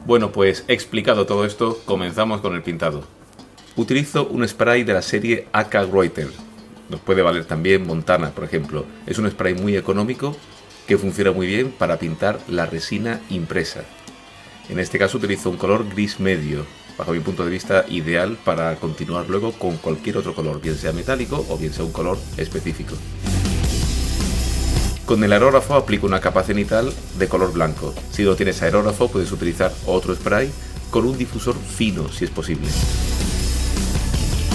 Bueno, pues explicado todo esto, comenzamos con el pintado. Utilizo un spray de la serie AK Reuter. Nos puede valer también Montana, por ejemplo. Es un spray muy económico que funciona muy bien para pintar la resina impresa. En este caso utilizo un color gris medio, bajo mi punto de vista ideal para continuar luego con cualquier otro color, bien sea metálico o bien sea un color específico. Con el aerógrafo aplico una capa cenital de color blanco. Si no tienes aerógrafo puedes utilizar otro spray con un difusor fino si es posible.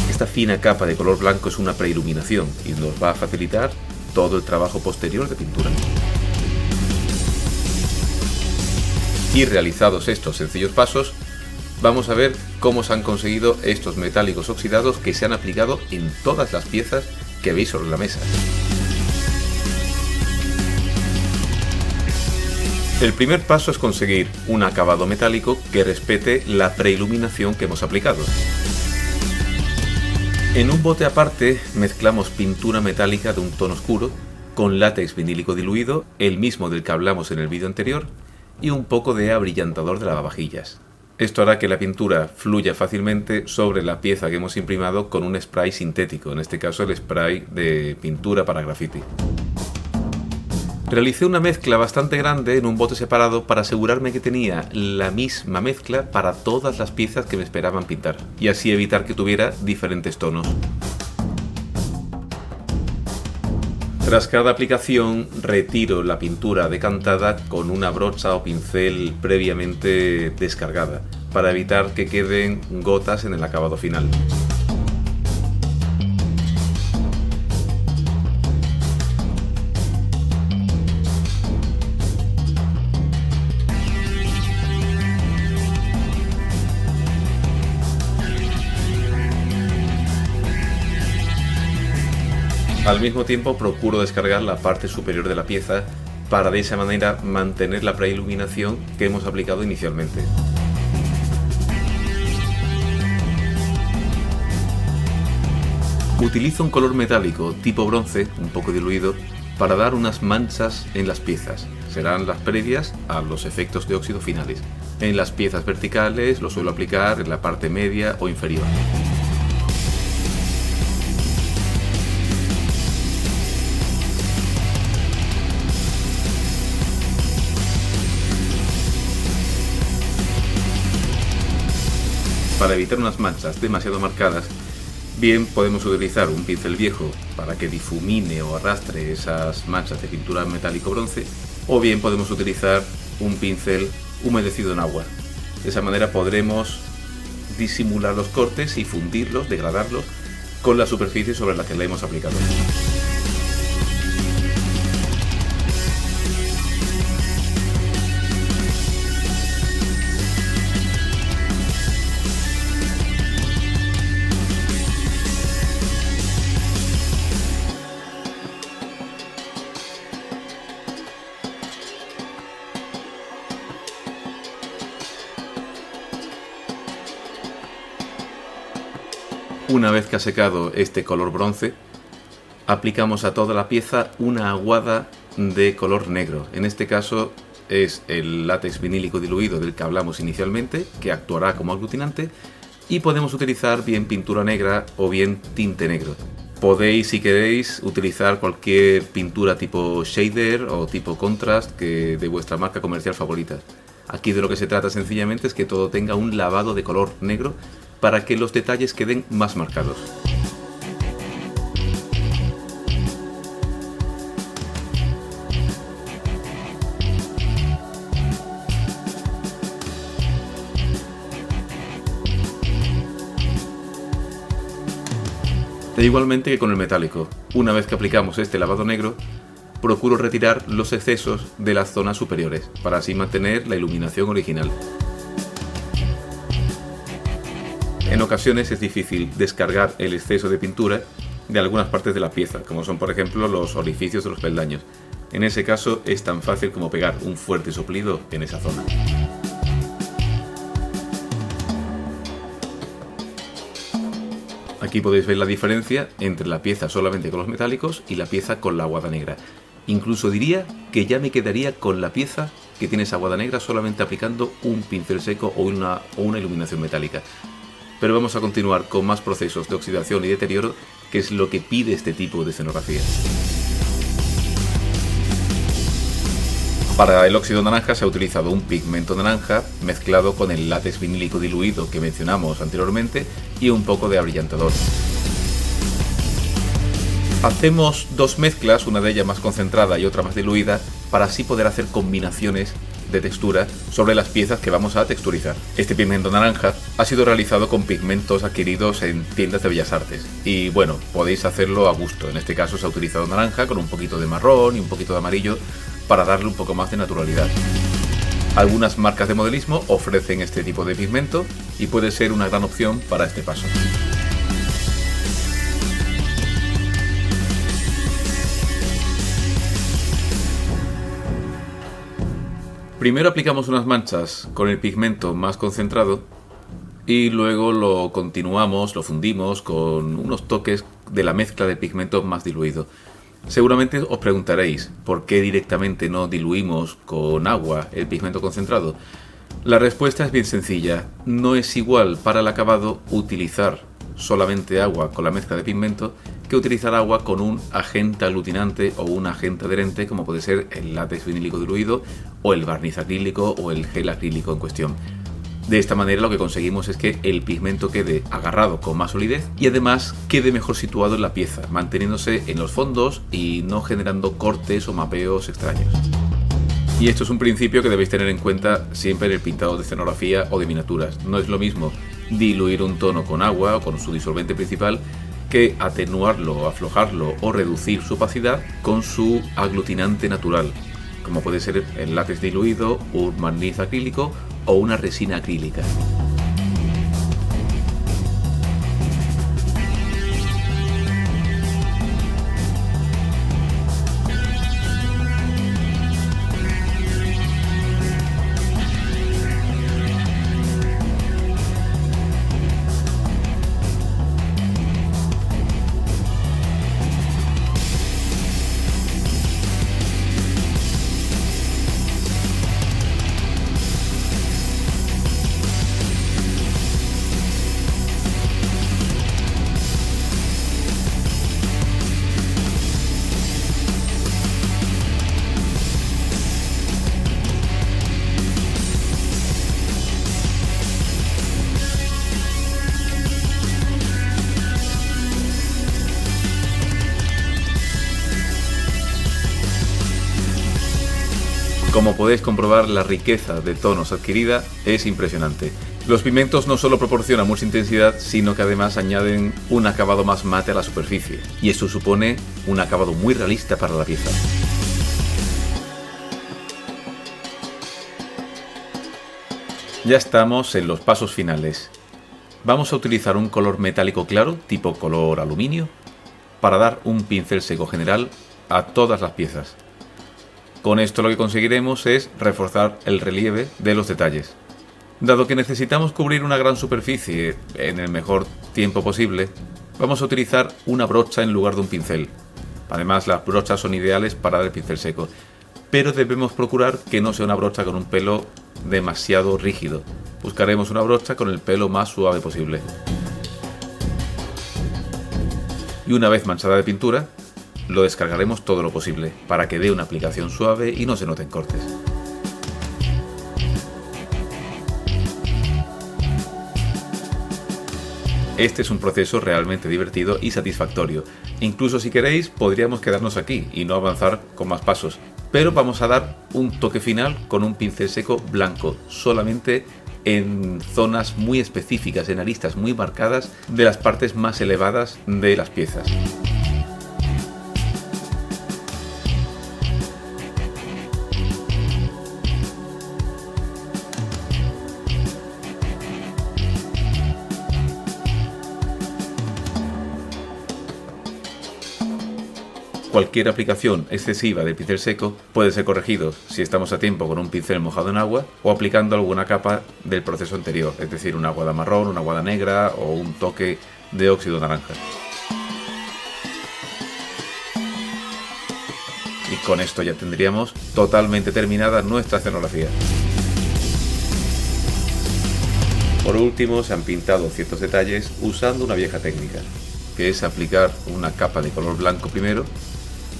Esta fina capa de color blanco es una preiluminación y nos va a facilitar todo el trabajo posterior de pintura. Y realizados estos sencillos pasos, vamos a ver cómo se han conseguido estos metálicos oxidados que se han aplicado en todas las piezas que veis sobre la mesa. El primer paso es conseguir un acabado metálico que respete la preiluminación que hemos aplicado. En un bote aparte mezclamos pintura metálica de un tono oscuro con látex vinílico diluido, el mismo del que hablamos en el vídeo anterior, y un poco de abrillantador de lavavajillas. Esto hará que la pintura fluya fácilmente sobre la pieza que hemos imprimado con un spray sintético, en este caso el spray de pintura para graffiti. Realicé una mezcla bastante grande en un bote separado para asegurarme que tenía la misma mezcla para todas las piezas que me esperaban pintar y así evitar que tuviera diferentes tonos. Tras cada aplicación retiro la pintura decantada con una brocha o pincel previamente descargada para evitar que queden gotas en el acabado final. Al mismo tiempo procuro descargar la parte superior de la pieza para de esa manera mantener la preiluminación que hemos aplicado inicialmente. Utilizo un color metálico tipo bronce, un poco diluido, para dar unas manchas en las piezas. Serán las previas a los efectos de óxido finales. En las piezas verticales lo suelo aplicar en la parte media o inferior. Para evitar unas manchas demasiado marcadas, bien podemos utilizar un pincel viejo para que difumine o arrastre esas manchas de pintura metálico bronce, o bien podemos utilizar un pincel humedecido en agua. De esa manera podremos disimular los cortes y fundirlos, degradarlos con la superficie sobre la que le hemos aplicado. Una vez que ha secado este color bronce, aplicamos a toda la pieza una aguada de color negro. En este caso es el látex vinílico diluido del que hablamos inicialmente, que actuará como aglutinante, y podemos utilizar bien pintura negra o bien tinte negro. Podéis, si queréis, utilizar cualquier pintura tipo shader o tipo contrast que de vuestra marca comercial favorita. Aquí de lo que se trata sencillamente es que todo tenga un lavado de color negro para que los detalles queden más marcados. E igualmente que con el metálico, una vez que aplicamos este lavado negro, procuro retirar los excesos de las zonas superiores, para así mantener la iluminación original. En ocasiones es difícil descargar el exceso de pintura de algunas partes de la pieza, como son por ejemplo los orificios de los peldaños. En ese caso es tan fácil como pegar un fuerte soplido en esa zona. Aquí podéis ver la diferencia entre la pieza solamente con los metálicos y la pieza con la aguada negra. Incluso diría que ya me quedaría con la pieza que tienes aguada negra solamente aplicando un pincel seco o una iluminación metálica. Pero vamos a continuar con más procesos de oxidación y deterioro, que es lo que pide este tipo de escenografía. Para el óxido naranja se ha utilizado un pigmento naranja mezclado con el látex vinílico diluido que mencionamos anteriormente y un poco de abrillantador. Hacemos dos mezclas, una de ellas más concentrada y otra más diluida, para así poder hacer combinaciones de textura sobre las piezas que vamos a texturizar. Este pigmento naranja ha sido realizado con pigmentos adquiridos en tiendas de bellas artes y bueno, podéis hacerlo a gusto. En este caso se ha utilizado naranja con un poquito de marrón y un poquito de amarillo para darle un poco más de naturalidad. Algunas marcas de modelismo ofrecen este tipo de pigmento y puede ser una gran opción para este paso. Primero aplicamos unas manchas con el pigmento más concentrado y luego lo continuamos, lo fundimos con unos toques de la mezcla de pigmento más diluido. Seguramente os preguntaréis por qué directamente no diluimos con agua el pigmento concentrado. La respuesta es bien sencilla. No es igual para el acabado utilizar solamente agua con la mezcla de pigmento que utilizar agua con un agente aglutinante o un agente adherente, como puede ser el látex vinílico diluido o el barniz acrílico o el gel acrílico en cuestión. De esta manera lo que conseguimos es que el pigmento quede agarrado con más solidez y además quede mejor situado en la pieza, manteniéndose en los fondos y no generando cortes o mapeos extraños. Y esto es un principio que debéis tener en cuenta siempre en el pintado de escenografía o de miniaturas. No es lo mismo diluir un tono con agua o con su disolvente principal que atenuarlo, aflojarlo o reducir su opacidad con su aglutinante natural, como puede ser el látex diluido, un barniz acrílico o una resina acrílica. Como podéis comprobar, la riqueza de tonos adquirida es impresionante. Los pigmentos no solo proporcionan mucha intensidad, sino que además añaden un acabado más mate a la superficie, y esto supone un acabado muy realista para la pieza. Ya estamos en los pasos finales. Vamos a utilizar un color metálico claro, tipo color aluminio, para dar un pincel seco general a todas las piezas. Con esto lo que conseguiremos es reforzar el relieve de los detalles. Dado que necesitamos cubrir una gran superficie en el mejor tiempo posible, vamos a utilizar una brocha en lugar de un pincel. Además, las brochas son ideales para dar el pincel seco, pero debemos procurar que no sea una brocha con un pelo demasiado rígido. Buscaremos una brocha con el pelo más suave posible. Y una vez manchada de pintura, lo descargaremos todo lo posible para que dé una aplicación suave y no se noten cortes. Este es un proceso realmente divertido y satisfactorio. Incluso si queréis, podríamos quedarnos aquí y no avanzar con más pasos. Pero vamos a dar un toque final con un pincel seco blanco, solamente en zonas muy específicas, en aristas muy marcadas de las partes más elevadas de las piezas. Cualquier aplicación excesiva de pincel seco puede ser corregido si estamos a tiempo con un pincel mojado en agua o aplicando alguna capa del proceso anterior, es decir, una aguada marrón, una aguada negra o un toque de óxido naranja. Y con esto ya tendríamos totalmente terminada nuestra escenografía. Por último, se han pintado ciertos detalles usando una vieja técnica, que es aplicar una capa de color blanco primero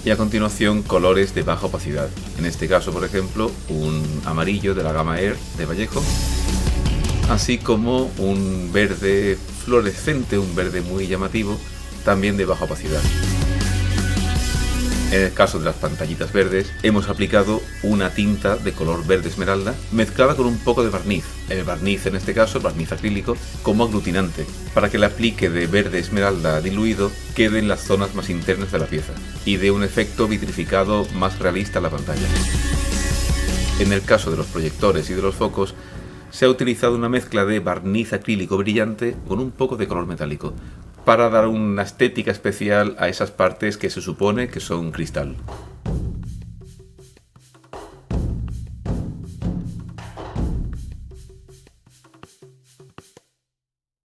y a continuación colores de baja opacidad. En este caso, por ejemplo, un amarillo de la gama Air de Vallejo, así como un verde fluorescente, un verde muy llamativo, también de baja opacidad. En el caso de las pantallitas verdes, hemos aplicado una tinta de color verde esmeralda mezclada con un poco de barniz. El barniz, en este caso, el barniz acrílico, como aglutinante, para que el aplique de verde esmeralda diluido quede en las zonas más internas de la pieza y dé un efecto vitrificado más realista a la pantalla. En el caso de los proyectores y de los focos, se ha utilizado una mezcla de barniz acrílico brillante con un poco de color metálico, para dar una estética especial a esas partes que se supone que son cristal.